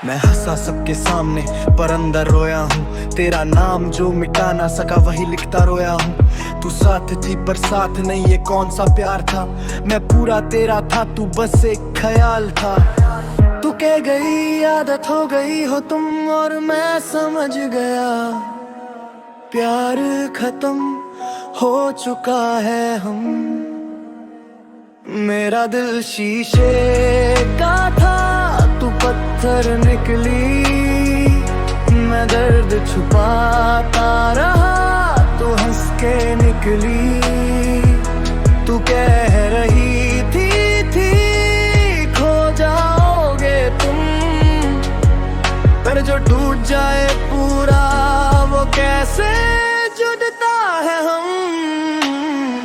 मैं हंसा सबके सामने पर अंदर रोया हूँ। तेरा नाम जो मिटा ना सका वही लिखता रोया हूँ। तू साथ थी पर साथ नहीं, ये कौन सा प्यार था। मैं पूरा तेरा था, तू बस एक ख्याल था। तू कह गई आदत हो गई हो तुम, और मैं समझ गया प्यार खत्म हो चुका है। हम मेरा दिल शीशे का था, तू पत्थर निकली। मैं दर्द छुपाता रहा, तू हंस के निकली। तू कह रही थी खो जाओगे तुम, पर जो टूट जाए पूरा वो कैसे जुड़ता है हम।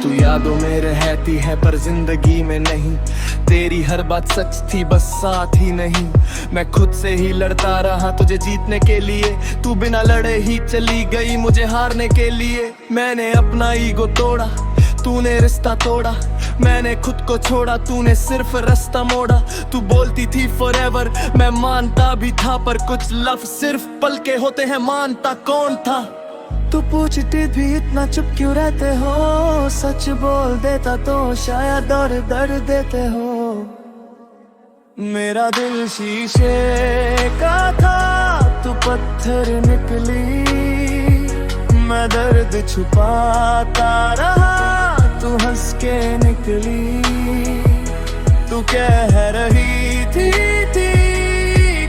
तू यादों में रहती है पर जिंदगी में नहीं। तेरी हर बात सच थी बस साथ ही नहीं। मैं खुद से ही लड़ता रहा तुझे जीतने के लिए, तू बिना लड़े ही चली गई मुझे हारने के लिए। मैंने अपना ईगो तोड़ा, तूने रिश्ता तोड़ा। मैंने खुद को छोड़ा, तूने सिर्फ रास्ता मोड़ा। तू बोलती थी forever, मैं मानता भी था, पर कुछ लफ्ज़ सिर्फ पल के होते हैं, मानता कौन था। तू पूछती भी इतना चुप क्यों रहते हो, सच बोल देता तो शायद और दर्द देते हो। मेरा दिल शीशे का था, तू पत्थर निकली। मैं दर्द छुपाता रहा, तू हंस के निकली। तू कह रही थी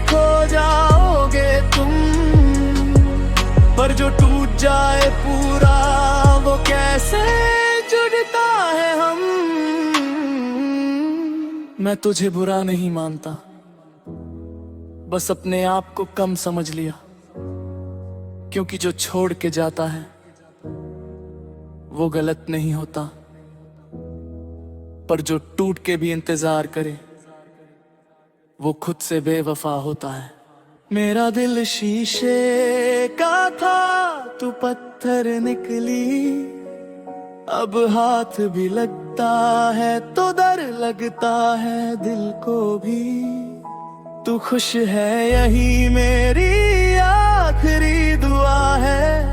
खो जाओगे तुम, पर जो टूट जाए पूरा वो कैसे जुड़ता है हम। मैं तुझे बुरा नहीं मानता, बस अपने आप को कम समझ लिया। क्योंकि जो छोड़ के जाता है वो गलत नहीं होता, पर जो टूट के भी इंतजार करे वो खुद से बेवफा होता है। मेरा दिल शीशे का था, तू पत्थर निकली। अब हाथ भी लगता है तो डर लगता है दिल को भी। तू खुश है यही मेरी आखिरी दुआ है,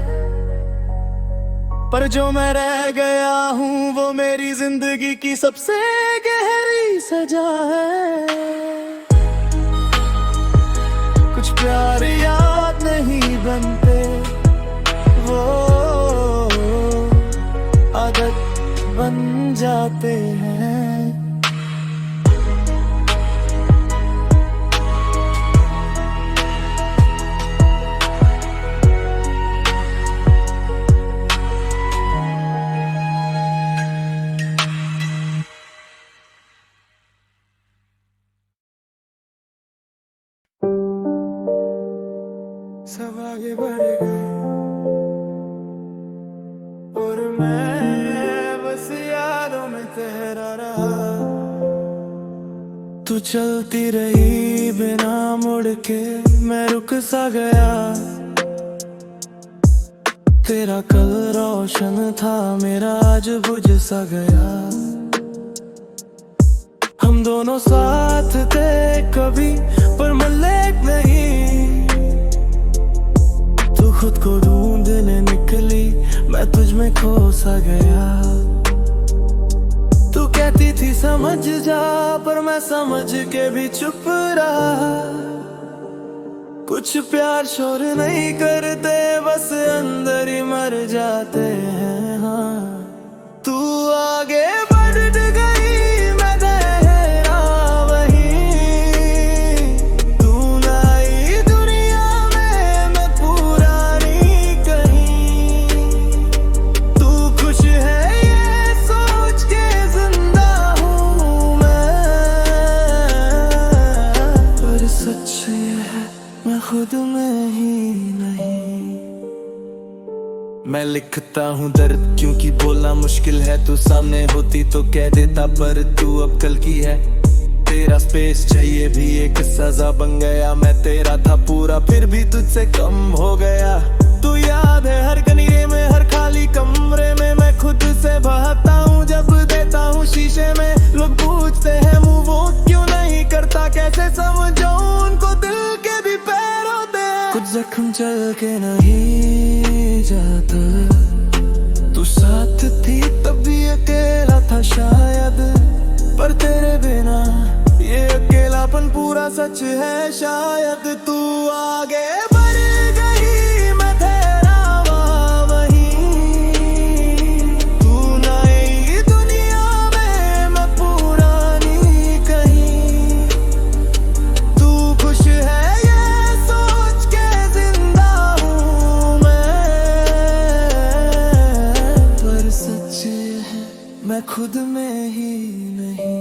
पर जो मैं रह गया हूँ वो मेरी जिंदगी की सबसे गहरी सजा है। कुछ प्यार याद नहीं बनते, वो आदत बन जाते हैं। सब आगे बढ़ गए और मैं बस यादों में तेरा रहा। तू चलती रही बिना मुड़ के, मैं रुक सा गया। तेरा कल रोशन था, मेरा आज बुझ सा गया। हम दोनों साथ थे कभी पर मिले नहीं। खुद को ढूंढने निकली, मैं तुझ में खो सा गया। तू कहती थी समझ जा, पर मैं समझ के भी चुप रहा। कुछ प्यार शोर नहीं करते, बस अंदर ही मर जाते हैं। हाँ तू आगे बढ़ गई, मैं गहरा वहीं। तू नई दुनिया में, मैं पुरानी कहीं। तू खुश है ये सोच के जिंदा हूँ मैं, पर सच ये है मैं खुद में ही नहीं। मैं लिखता हूँ दर्द क्योंकि बोलना मुश्किल है। तू सामने होती तो कह देता, पर तू अब कल की है। तेरा स्पेस चाहिए भी एक सजा बन गया। मैं तेरा था पूरा, फिर भी तुझसे कम हो गया। तू याद है हर कनीरे में, हर खाली कमरे में मैं खुद से भागता हूँ। जब देता हूँ शीशे में, लोग पूछते हैं मूव ऑन क्यों नहीं करता। कैसे समझाऊं उनको दिल के भी कुछ जख्म चल के नहीं जाता, तू साथ थी तब भी अकेला था शायद, पर तेरे बिना ये अकेलापन पूरा सच है शायद। तू आगे बढ़ गई मैं तेरा वहीं, तू नई दुनिया में मैं पुरानी कहीं। तू खुश है ये सोच के जिंदा हूँ मैं, पर सच है मैं खुद में ही नहीं।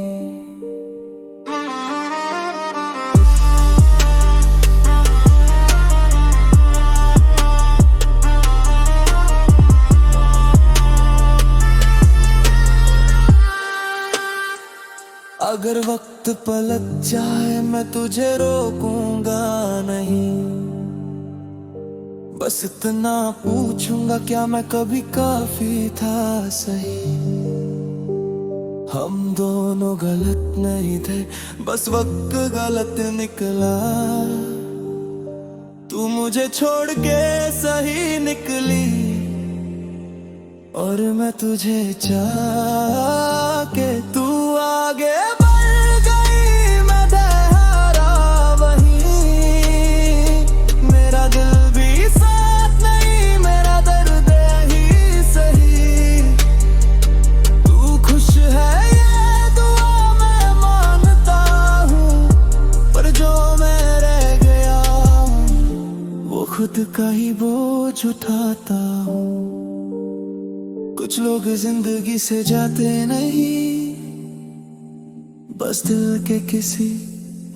अगर वक्त पलट जाए मैं तुझे रोकूंगा नहीं, बस इतना पूछूंगा क्या मैं कभी काफी था सही। हम दोनों गलत नहीं थे, बस वक्त गलत निकला। तू मुझे छोड़ के सही निकली, और मैं तुझे चाह के तू आगे बढ़ गई मैं तेरा वहीं। मेरा दिल भी साथ नहीं, मेरा दर्द ही सही। तू खुश है ये दुआ मैं मानता हूँ, पर जो मैं रह गया हूँ वो खुद का ही बोझ उठाता हूँ। कुछ लोग जिंदगी से जाते नहीं, बस दिल के किसी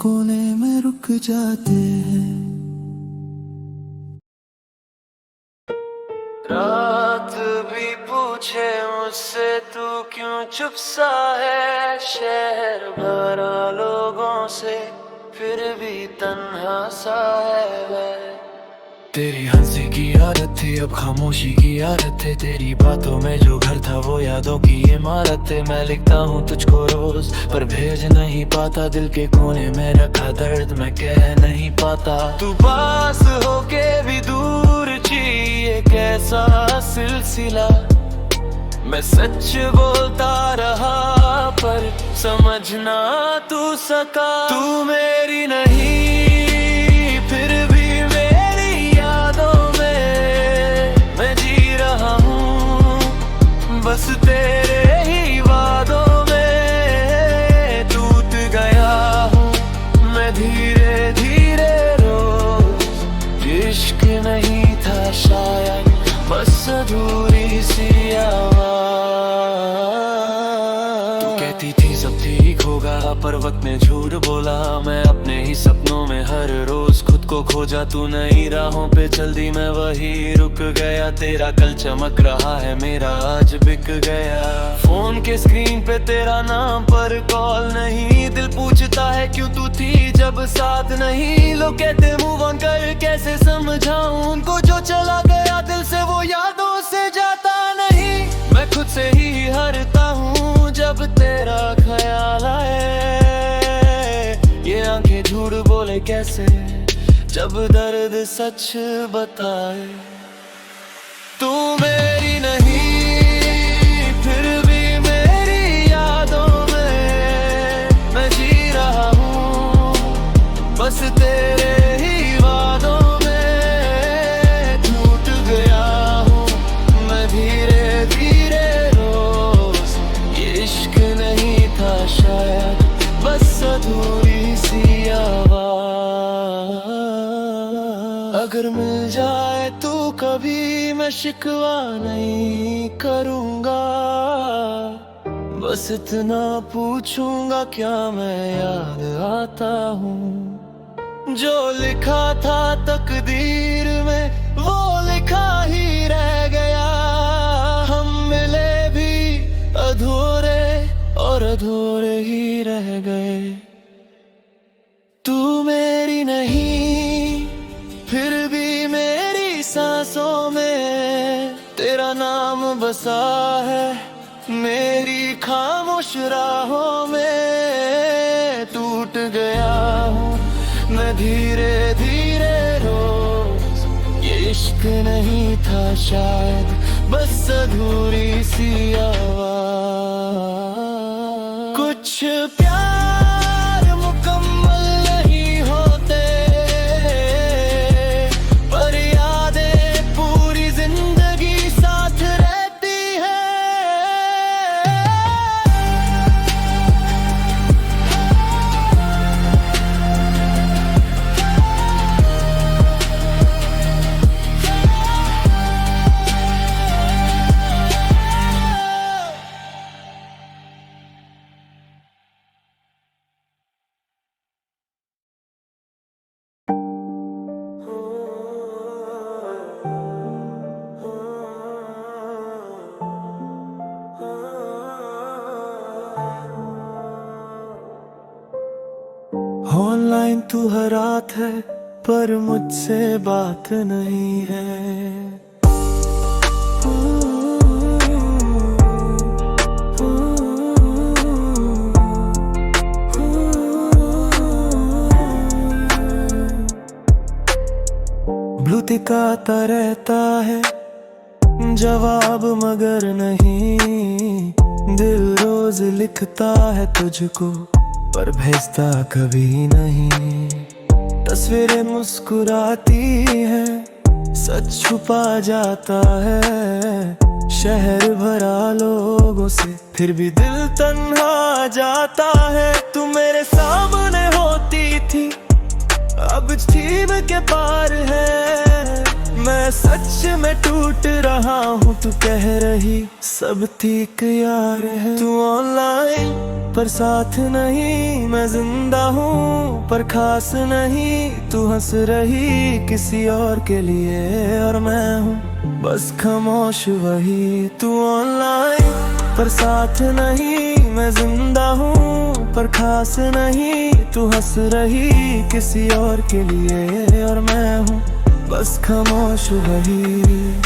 कोने में रुक जाते हैं। रात भी पूछे मुझसे तू क्यों चुप सा है, शहर भरा लोगों से फिर भी तन्हा सा है वह। तेरी हंसी की आदत थी अब खामोशी की आदत है, तेरी बातों में जो घर था वो यादों की इमारत है। मैं लिखता हूँ तुझको रोज पर भेज नहीं पाता, दिल के कोने में रखा दर्द मैं कह नहीं पाता। तू पास होके भी दूर थी ये कैसा सिलसिला, मैं सच बोलता रहा पर समझना तू सका। तू मेरी नहीं फिर भी बस तेरे ही वादों में टूट गया हूँ मैं धीरे धीरे रोज। इश्क नहीं था शायद बस अधूरी सी आवाज़। तू कहती थी सब ठीक होगा पर वक्त ने झूठ बोला, मैं अपने ही सपनों में हर रोज खुद को खोजा। तू नई राहों पे चल दी मैं वही रुक गया, तेरा कल चमक रहा है मेरा आज बिक गया। फोन के स्क्रीन पे तेरा नाम पर कॉल नहीं, दिल पूछता है क्यों तू थी जब साथ नहीं। लोग कहते मूव ऑन कर कैसे समझाऊं उनको, जो चला गया दिल से वो यादों से जाता नहीं। मैं खुद से ही हारता हूँ जब तेरा ख्याल आए, ये आंखें झूठ बोले कैसे जब दर्द सच बताए। तू मेरी नहीं फिर भी मेरी यादों में मैं जी रहा हूँ, बस तेरे ही वादों में टूट गया हूँ मैं धीरे धीरे रोज। ये इश्क नहीं था शायद बस अधूरी सी आवाज़। अगर मिल जाए तू कभी मैं शिकवा नहीं करूँगा, बस इतना पूछूंगा क्या मैं याद आता हूँ। जो लिखा था तकदीर में वो लिखा ही रह गया, हम मिले भी अधूरे और अधूरे ही रह गए। तू मेरी नहीं फिर भी मेरी सांसों में तेरा नाम बसा है, मेरी खामोश राहों में टूट गया हूँ मैं धीरे धीरे रो इश्क नहीं था शायद, बस अधूरी सी आवाज़। कुछ प्यार मुकम्मल नहीं होते, पर यादें पूरी जिंदगी साथ रहती है। ऑनलाइन तू हर रात है, पर मुझसे बात नहीं है। ब्लू टिक आता रहता है जवाब मगर नहीं, दिल रोज लिखता है तुझको पर भेजता कभी नहीं। तस्वीरें मुस्कुराती हैं, सच छुपा जाता है। शहर भरा लोगों से फिर भी दिल तन्हा जाता है। तू मेरे सामने होती थी, अब छीन के पार है। मैं सच में टूट रहा हूँ, तू कह रही सब ठीक यार है। तू ऑनलाइन पर साथ नहीं, मैं जिंदा हूँ पर खास नहीं। तू हंस रही किसी और के लिए और मैं हूँ बस खामोश वही। तू ऑनलाइन पर साथ नहीं, मैं जिंदा हूँ पर खास नहीं। तू हंस रही किसी और के लिए और मैं हूँ बस खामोश वही।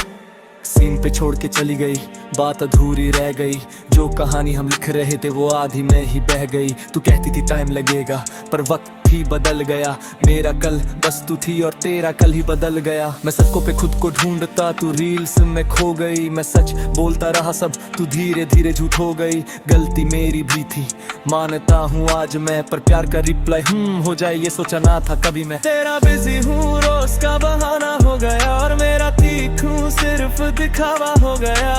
सीन पे छोड़ के चली गई, बात अधूरी रह गई। जो कहानी हम लिख रहे थे वो आधी में ही बह गई। तू कहती थी टाइम लगेगा, पर वक्त ही बदल गया। मेरा कल बस तू थी और तेरा कल ही बदल गया। मैं सड़कों पे खुद को ढूंढता, तू रील्स में खो गई। मैं सच बोलता रहा सब, तू धीरे धीरे झूठ हो गई। गलती मेरी भी थी मानता हूँ आज मैं, पर प्यार का रिप्लाई हो जाए ये सोचा ना था कभी मैं। तेरा बिजी हूँ रोज का बहाना हो गया, और मेरा तीख हूँ सिर्फ दिखावा हो गया।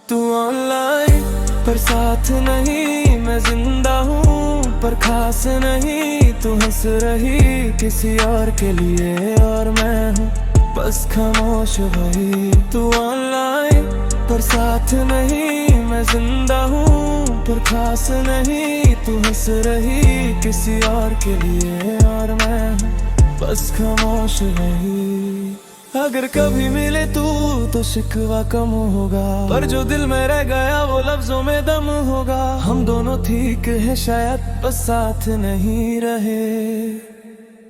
तू ऑनलाइन पर साथ नहीं, मैं जिंदा हूँ पर खास नहीं। तू हंस रही किसी और के लिए और मैं हूँ बस खामोश वही। तू ऑनलाइन पर साथ नहीं, मैं जिंदा हूँ पर खास नहीं। तू हंस रही किसी और के लिए और मैं हूँ बस खामोश वही। अगर कभी मिले तू तो शिकवा कम होगा, पर जो दिल में रह गया वो लफ्जों में दम होगा। हम दोनों ठीक है शायद, बस साथ नहीं रहे।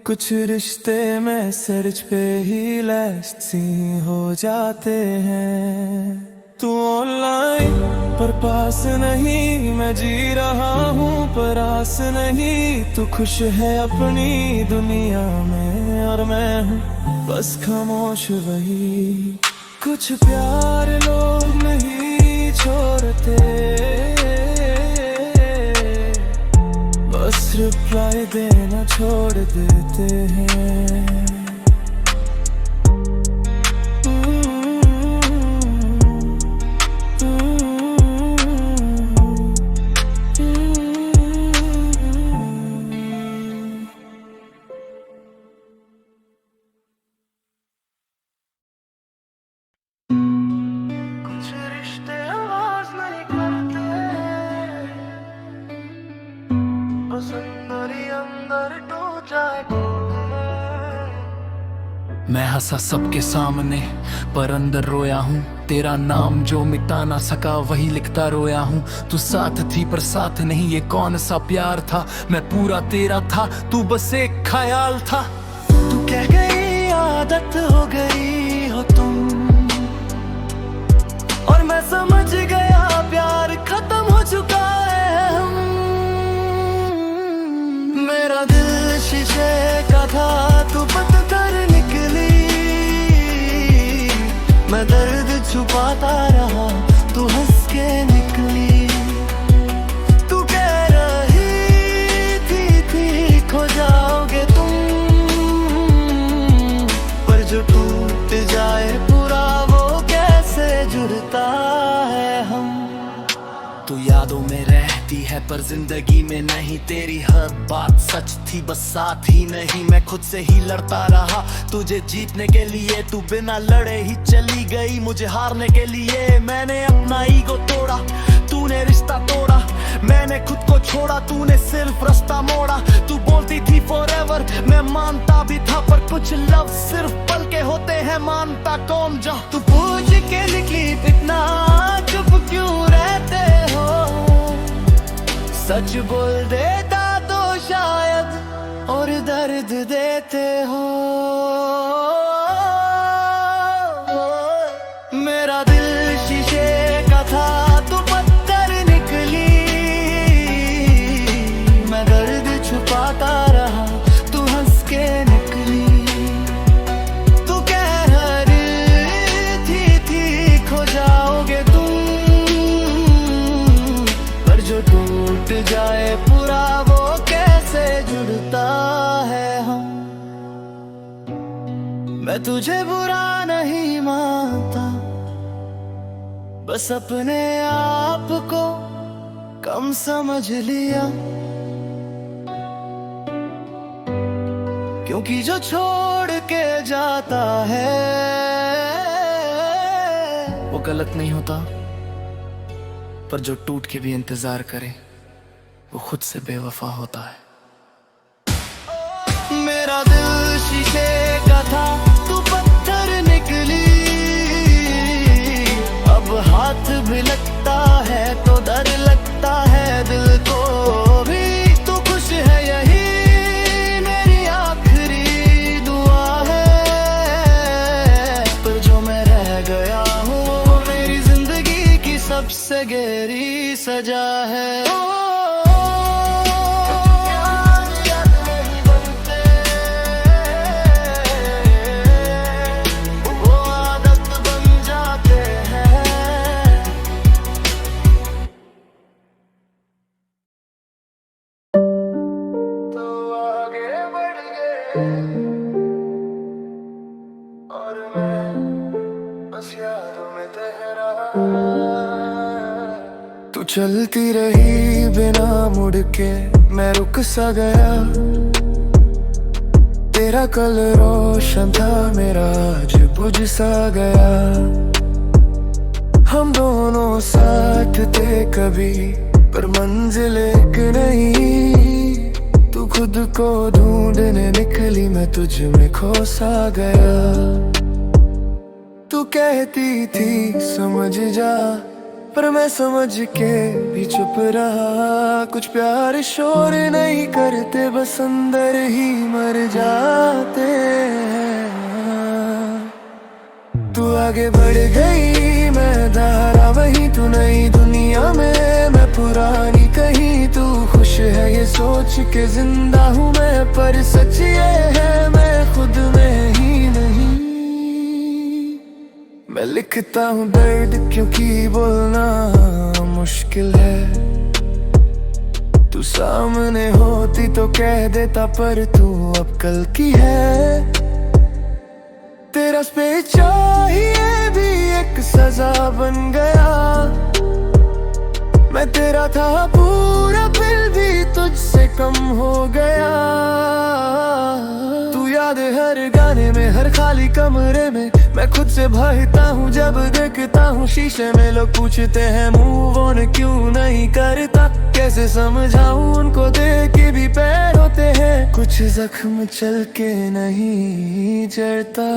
कुछ रिश्ते में सर्च पे ही लास्ट सी हो जाते हैं। तू ऑनलाइन पर पास नहीं, मैं जी रहा हूँ पर आस नहीं। तू खुश है अपनी दुनिया में और मैं हूँ बस खामोश वही। कुछ प्यार लोग नहीं छोड़ते, बस रिप्लाई देना छोड़ देते हैं। मैं हंसा सबके सामने पर अंदर रोया हूँ। तेरा नाम जो मिटा ना सका वही लिखता रोया हूँ। तू साथ थी पर साथ नहीं, ये कौन सा प्यार था। मैं पूरा तेरा था, तू बस एक ख्याल था। तू कह गई आदत हो गई हो तुम, और मैं समझ गया प्यार खत्म हो चुका है। मेरा दिल तू पत्थर निकली, मैं दर्द छुपाता रहा, तू हंस के निकली। तू कह रही थी खो जाओगे तुम, पर जो टूट जाए पूरा वो कैसे जुड़ता है हम। तू यादों में रहती है पर जिंदगी में नहीं, तेरी हर बात सच थी बस साथ ही नहीं। मैं खुद से ही लड़ता रहा तुझे जीतने के लिए, तू बिना लड़े ही चली गई मुझे हारने के लिए। मैंने अपना ईगो तोड़ा, तूने रिश्ता तोड़ा, मैंने खुद को छोड़ा, तूने सिर्फ रास्ता मोड़ा। तू बोलती थी फॉरएवर, मैं मानता भी था, पर कुछ लव सिर्फ पल के होते हैं, मानता कौन जा। तू पूछ के निकली इतना चुप क्यों रहते हो, सच बोल देता तो शायद और दर्द देते हो। मेरा दिल शीशे का था, तू पत्थर निकली, मैं दर्द छुपाता रहा, तू हंस के निकली। तू कह रही थी खो जाओगे तुम, पर जो टूट जाए पूरा वो कैसे जुड़ता है हम। मैं तुझे बुरा नहीं मानता, बस अपने आप को कम समझ लिया। क्योंकि जो छोड़ के जाता है वो गलत नहीं होता, पर जो टूट के भी इंतजार करे वो खुद से बेवफा होता है। मेरा दिल शीशे का था, तू पत्थर निकली, अब हाथ भी लगता है तो डर लगता है दिल को भी। तू खुश है यही मेरी आखिरी दुआ है, पर जो मैं रह गया हूँ वो मेरी जिंदगी की सबसे गहरी सजा है। और मैं बस यादों में तेरा। तू चलती रही बिना मुड़ के, मैं रुक सा गया। तेरा कल रोशन था, मेरा आज बुझ सा गया। हम दोनों साथ थे कभी, पर मंजिल एक नहीं। तू खुद को ढूंढने निकली, मैं तुझ में खो सा गया। तू कहती थी समझ जा, पर मैं समझ के भी चुप रहा। कुछ प्यार शोर नहीं करते, बस अंदर ही मर जाते हैं। तू आगे बढ़ गई, मैं धारा वही, तू नई दुनिया में, मैं पुरानी कहीं। तू खुश है ये सोच के जिंदा हूँ मैं, पर सच ये है मैं खुद में ही नहीं। मैं लिखता हूँ दर्द क्योंकि बोलना मुश्किल है। तू सामने होती तो कह देता, पर तू अब कल की है। तेरा स्पेस चाहिए भी एक सजा बन गया। मैं तेरा था पूरा, फिर भी तुझसे कम हो गया। तू याद हर गाने में, हर खाली कमरे में, मैं खुद से भागता हूँ जब देखता हूँ शीशे में। लोग पूछते हैं मूव ऑन क्यों नहीं करता, कैसे समझाऊं उनको देख के भी पैर होते हैं। कुछ जख्म चल के नहीं जड़ता।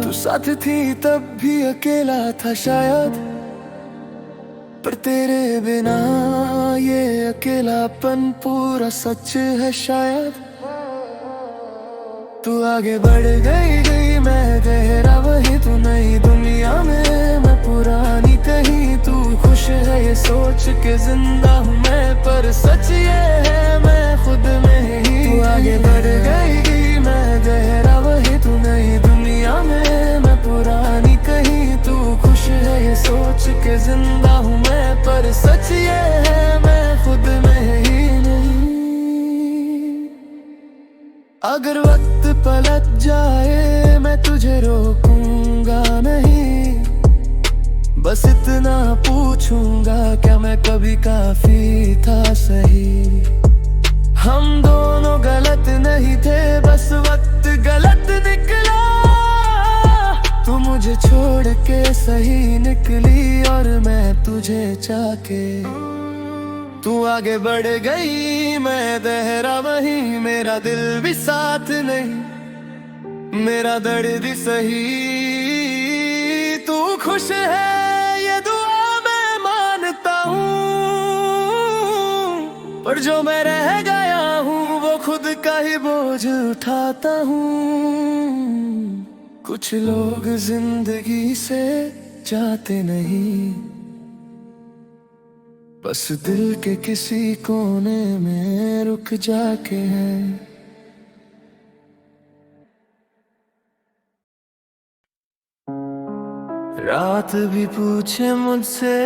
तू साथ थी तब भी अकेला था शायद, पर तेरे बिना ये अकेलापन पूरा सच है शायद। तू आगे बढ़ गई, मैं तेरा वही, तू नई दुनिया में, मैं पुरानी कहीं। तू खुश है ये सोच के जिंदा हूँ मैं, पर सच ये है मैं खुद में ही। तू आगे बढ़ गई, मैं तेरा अगर वक्त पलट जाए मैं तुझे रोकूंगा नहीं, बस इतना पूछूंगा क्या मैं कभी काफी था सही। हम दोनों गलत नहीं थे, बस वक्त गलत निकला। तू मुझे छोड़ के सही निकली और मैं तुझे चाके। तू आगे बढ़ गई, मैं दहरा वही, मेरा दिल भी साथ नहीं, मेरा दर्द सही। तू खुश है ये दुआ मैं मानता हूँ, पर जो मैं रह गया हूँ वो खुद का ही बोझ उठाता हूँ। कुछ लोग जिंदगी से जाते नहीं, बस दिल के किसी कोने में रुक जाके हैं। रात भी पूछे मुझसे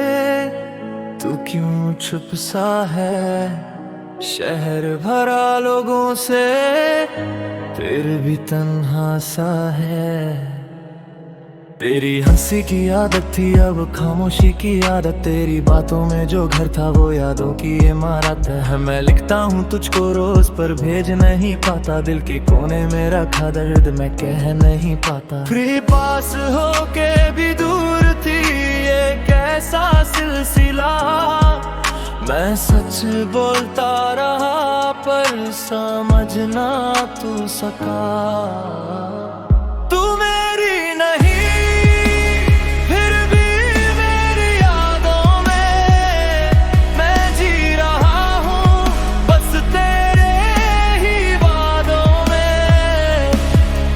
तू क्यों चुप सा है, शहर भरा लोगों से फिर भी तन्हा सा है। तेरी हंसी की आदत थी अब खामोशी की आदत, तेरी बातों में जो घर था वो यादों की इमारत है। मैं लिखता हूँ तुझको रोज पर भेज नहीं पाता, दिल के कोने में रखा दर्द मैं कह नहीं पाता। फ्री पास होके भी दूर थी ये कैसा सिलसिला, मैं सच बोलता रहा पर समझ ना तू सका। तू मेरी नहीं फिर भी मेरी यादों में मैं जी रहा हूँ, बस तेरे ही वादों में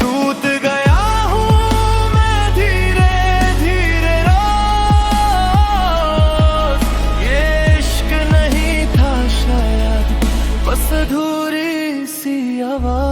टूट गया हूँ मैं धीरे धीरे रोज। ये इश्क नहीं था शायद, बस अधूरी सी आवाज।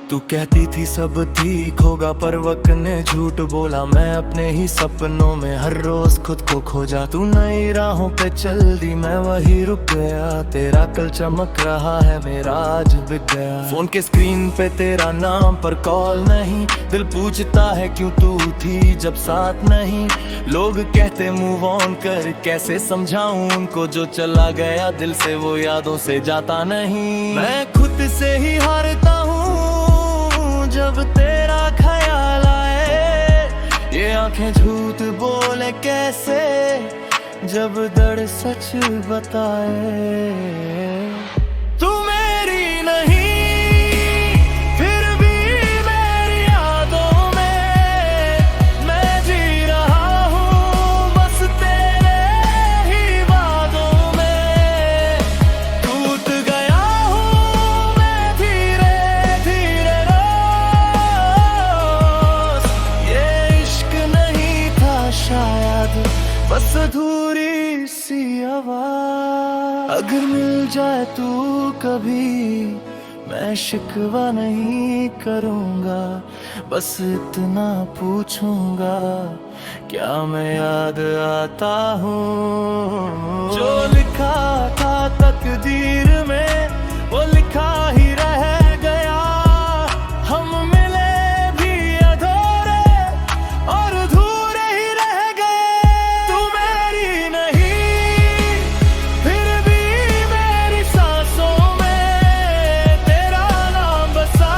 तू कहती थी सब ठीक होगा पर वक्त ने झूठ बोला, मैं अपने ही सपनों में हर रोज खुद को खोजा। तू नई राहों पे चल दी मैं वही रुक गया, तेरा कल चमक रहा है मेरा आज बिक गया। फोन के स्क्रीन पे तेरा नाम पर कॉल नहीं, दिल पूछता है क्यों तू थी जब साथ नहीं। लोग कहते मूव ऑन कर, कैसे समझाऊं उनको जो चला गया दिल से वो यादों से जाता नहीं। मैं खुद से ही हारता हूँ जब तेरा ख्याल आए, ये आंखें झूठ बोले कैसे जब दर्द सच बताए। तू मेरी नहीं फिर भी मेरी यादों में मैं जी रहा हूँ, बस तेरे ही वादों में टूट गया हूँ मैं धीरे धीरे रोज। ये इश्क नहीं था शायद, बस अधूरी सी आवाज। अगर मिल जाए तू कभी मैं शिकवा नहीं करूँगा, बस इतना पूछूंगा क्या मैं याद आता हूँ। जो लिखा था तकदीर में वो लिखा ही रह गया, हम मिले भी अधूरे और अधूरे ही रह गए। तू मेरी नहीं फिर भी मेरी सांसों में तेरा नाम बसा,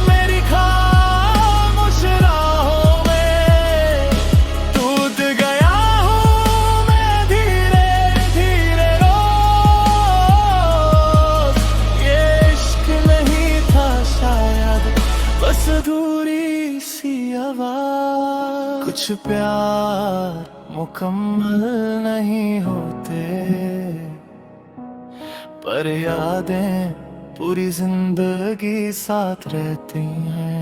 मेरी खामोश राहों में टूट गया हूँ मैं धीरे धीरे रोज। ये इश्क नहीं था शायद, बस अधूरी सी आवाज। कुछ प्यार मुकम्मल नहीं होते पर यादें पूरी जिंदगी साथ रहती हैं।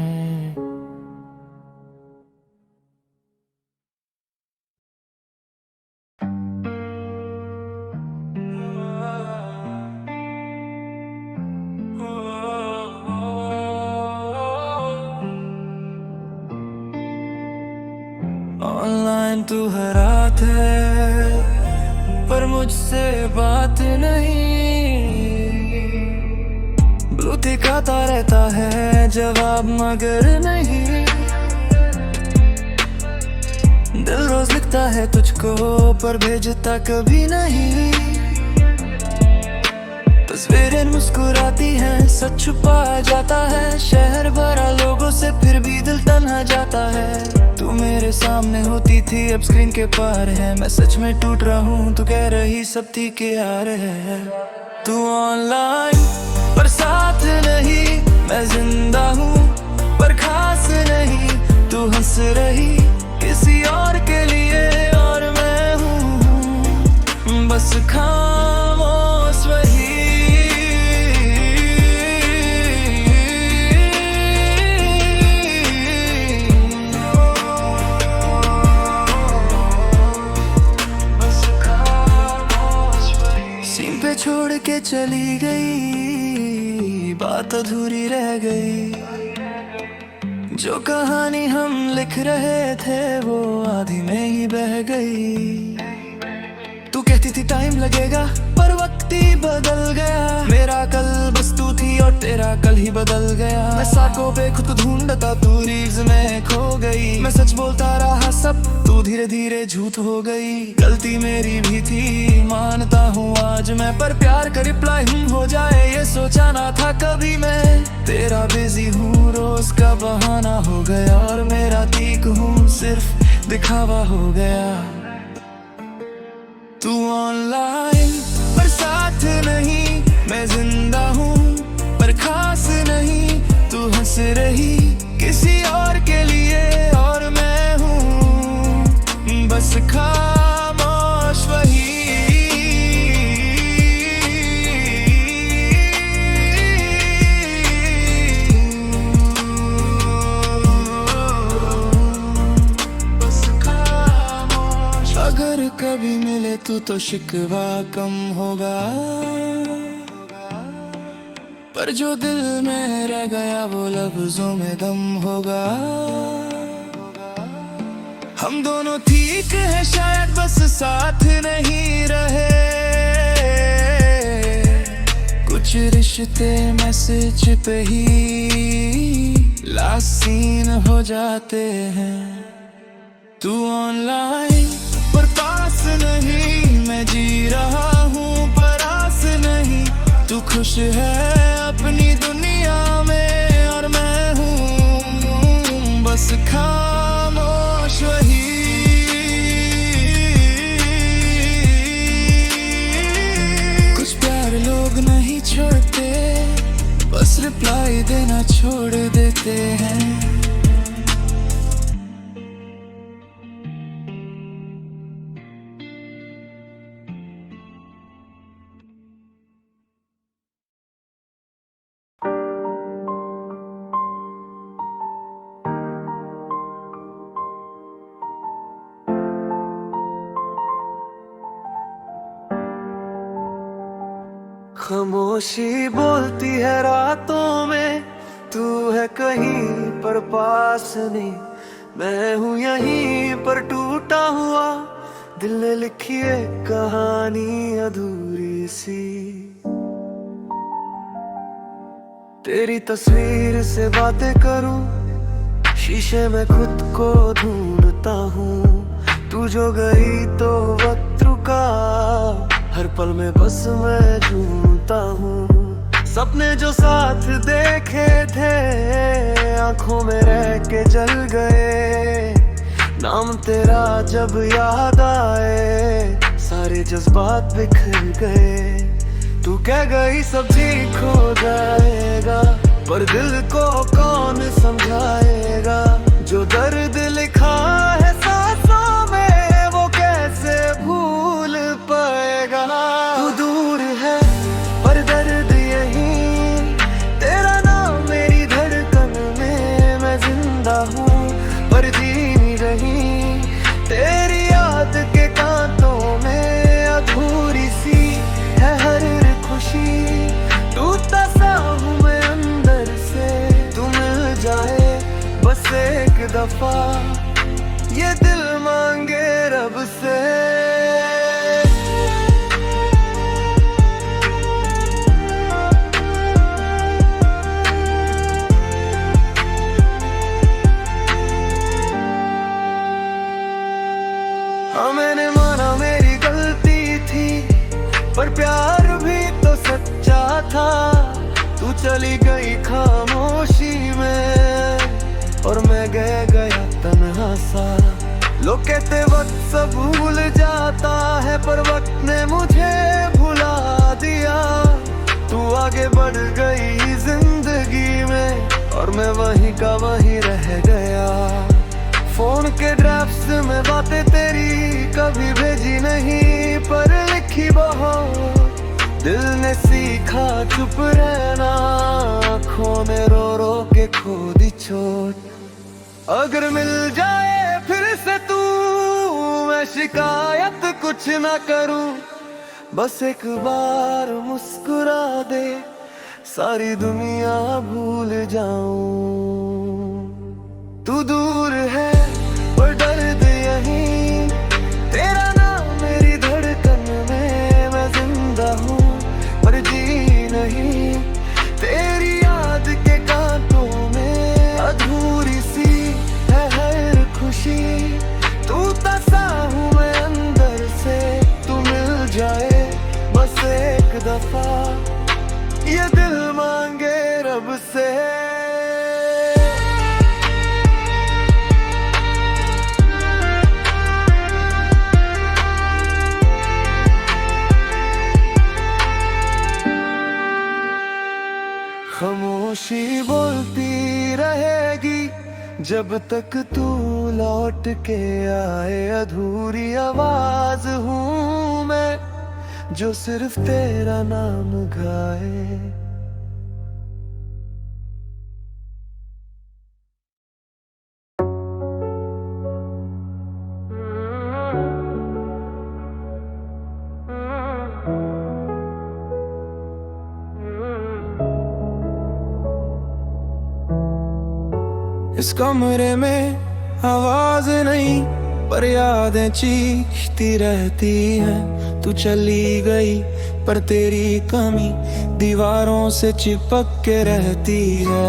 ऑनलाइन तू हर रात है पर मुझसे बात नहीं, आता रहता है जवाब मगर नहीं। दिल रोज लिखता है तुझको पर भेजता कभी नहीं। तस्वीरें मुस्कुराती हैं, सच छुपा जाता है। शहर भरा लोगों से फिर भी दिल तन्हा जाता है। तू मेरे सामने होती थी अब स्क्रीन के पार है। मैं सच में टूट रहा हूँ, तू कह रही सब ठीक यार है। तू ऑनलाइन पर साथ नहीं, मैं जिंदा हूँ पर खास नहीं। तू हंस रही किसी और के लिए और मैं हूँ बस खामोश वही। सीन पे छोड़ के चली गई, बात अधूरी रह गई। जो कहानी हम लिख रहे थे वो आधी में ही बह गई। तू कहती थी टाइम लगेगा पर वक्त ही बदल गया। मेरा कल बस तू थी और तेरा कल ही बदल गया। मैं साकों पे खुद को ढूंढता, तू रील्स में खो गई। मैं सच बोलता रहा सब, तू धीरे धीरे झूठ हो गई। गलती मेरी भी थी मानता हूँ आज मैं, पर प्यार का रिप्लाई हो जाए ये सोचा ना था कभी मैं। तेरा बिजी हूँ रोज का बहाना हो गया और मेरा तीक हूँ सिर्फ दिखावा हो गया। तू ऑनलाइन पर साथ नहीं, मैं जिंदा हूँ पर खास नहीं। तू हंस रही किसी और के लिए और मैं हूँ बस खामोश वही। अगर कभी मिले तू तो शिकवा कम होगा, पर जो दिल में रह गया वो लफ्जों में दम होगा। हम दोनों ठीक हैं शायद बस साथ नहीं रहे। कुछ रिश्ते मैसेज पे ही लास्ट सीन हो जाते हैं। तू ऑनलाइन पर पास नहीं, मैं जी रहा हूँ पर आस नहीं। तू खुश है अपनी दुनिया में और मैं हूँ बस खामोश वही। कुछ प्यार लोग नहीं छोड़ते, बस रिप्लाई देना छोड़ देते हैं। खामोशी बोलती है रातों में, तू है कहीं पर पास नहीं। मैं हूँ यहीं पर टूटा हुआ, दिल ने लिखी है कहानी अधूरी सी। तेरी तस्वीर से बातें करूं, शीशे में खुद को ढूंढता हूँ। तू जो गई तो वक्त रुका, हर पल में बस मैं ढूंढता हूँ। सपने जो साथ देखे थे आंखों में रह के जल गए। नाम तेरा जब याद आए सारे जज्बात बिखर गए। तू कह गई सब ठीक हो जाएगा, पर दिल को कौन समझाएगा। जो दर्द लिखा है सांसों में वो कैसे भूल पाएगा। तू दूर है पर दर्द यही, तेरा नाम मेरी धड़कन में। मैं जिंदा हूँ पर जी नहीं रही, तेरी याद के कांटों में अधूरी सी है हर खुशी। टूटा सा हूँ मैं अंदर से, तू मिल जाए बस एक दफा, ये दिल मांगे रब से। था। तू चली गई खामोशी में और मैं गया तन्हा सा। लोग कहते वक्त सब भूल जाता है, पर वक्त ने मुझे भुला दिया। तू आगे बढ़ गई जिंदगी में और मैं वहीं का वहीं रह गया। फोन के ड्राफ्ट्स में बातें तेरी कभी भेजी नहीं, पर लिखी बहुत। दिल ने सीखा चुप रहना, आँखों में रो रो के खो दी चोट। अगर मिल जाए फिर से तू, मैं शिकायत कुछ ना करूं। बस एक बार मुस्कुरा दे, सारी दुनिया भूल जाऊं। तू दूर है पर दर्द यहीं, तेरा नाम मेरी धड़कन में। मैं जिंदा हूँ पर जी नहीं, तेरी याद के कांटों में। अधूरी सी है हर खुशी, टूटा सा हूँ मैं अंदर से। तू मिल जाए बस एक दफा, ये दिल मांगे रब से। खामोशी बोलती रहेगी जब तक तू लौट के आए। अधूरी आवाज हूँ मैं जो सिर्फ तेरा नाम गाए। इस कमरे में आवाज नहीं, पर यादें चीखती रहती हैं। तू चली गई पर तेरी कमी दीवारों से चिपक के रहती है।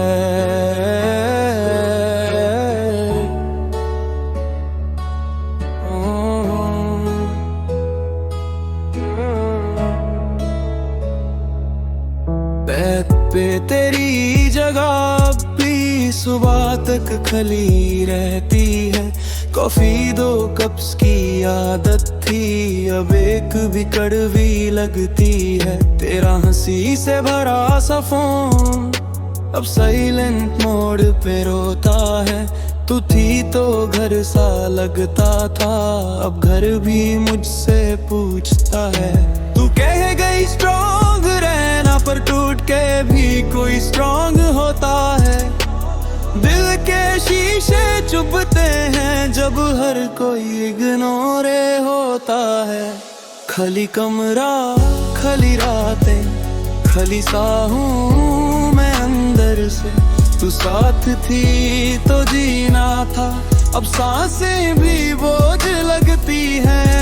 बेड पे तेरी जगह भी सुबह तक खली रहती है। कॉफी 2 कप्स की आदत थी, अब एक भी कड़वी लगती है। तेरा हंसी से भरा सा फोन अब साइलेंट मोड पे रोता है। तू थी तो घर सा लगता था, अब घर भी मुझसे पूछता है। तू कह गई स्ट्रॉन्ग रहना, पर टूट के भी कोई स्ट्रॉन्ग होता है। दिल के शीशे चुभते हैं जब हर कोई इग्नोर होता है। खाली कमरा, खाली रातें, खाली सा हूँ मैं अंदर से। तू साथ थी तो जीना था, अब सांसें भी बोझ लगती हैं।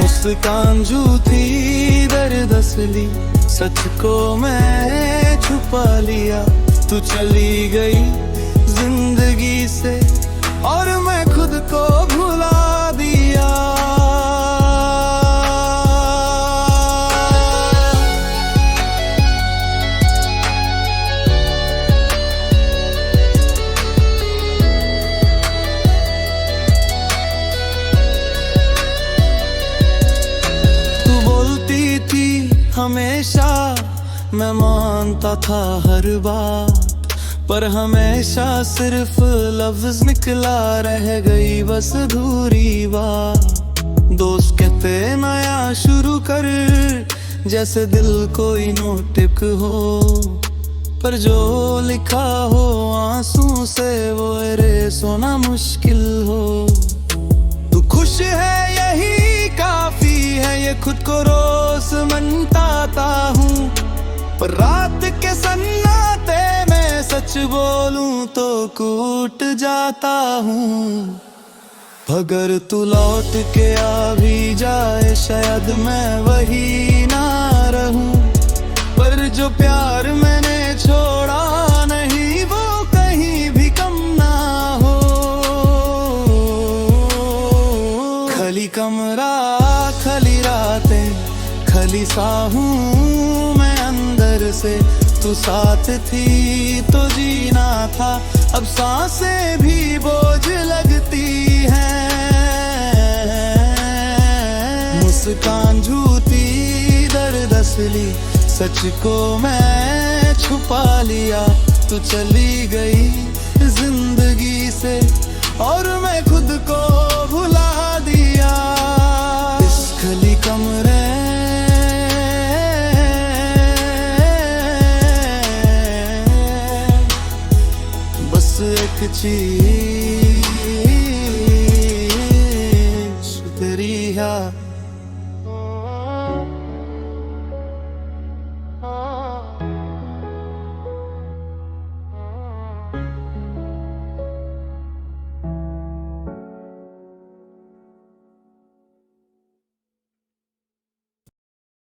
मुस्कान झूठी दर्द असली, सच को मैं छुपा लिया। तू चली गई जिंदगी से और मैं खुद को भुला दिया। तू बोलती थी हमेशा, मैं मानता था हर बात, पर हमेशा सिर्फ लफ्ज निकला रह गई बस अधूरी बात। दोस्त कहते नया शुरू कर, जैसे दिल कोई नोटिक हो, पर जो लिखा हो आंसू से वो erase होना मुश्किल हो। तू खुश है यही काफी है, ये खुद को रोज मनताता हूँ, पर रात के सन्नाटे में सच बोलूं तो कूट जाता हूँ। अगर तू लौट के आ भी जाए शायद मैं वही ना रहूं, पर जो प्यार मैंने छोड़ा नहीं वो कहीं भी कम ना हो। खाली कमरा, खाली रातें, खली सा हूँ मैं अंदर से, तू साथ थी तो जीना था, अब सांसें भी बोझ लगती हैं। मुस्कान झूठी दर्द असली, सच को मैं छुपा लिया, तू चली गई जिंदगी से और मैं खुद को भुला दिया। इस खली कमरे बस एक चीज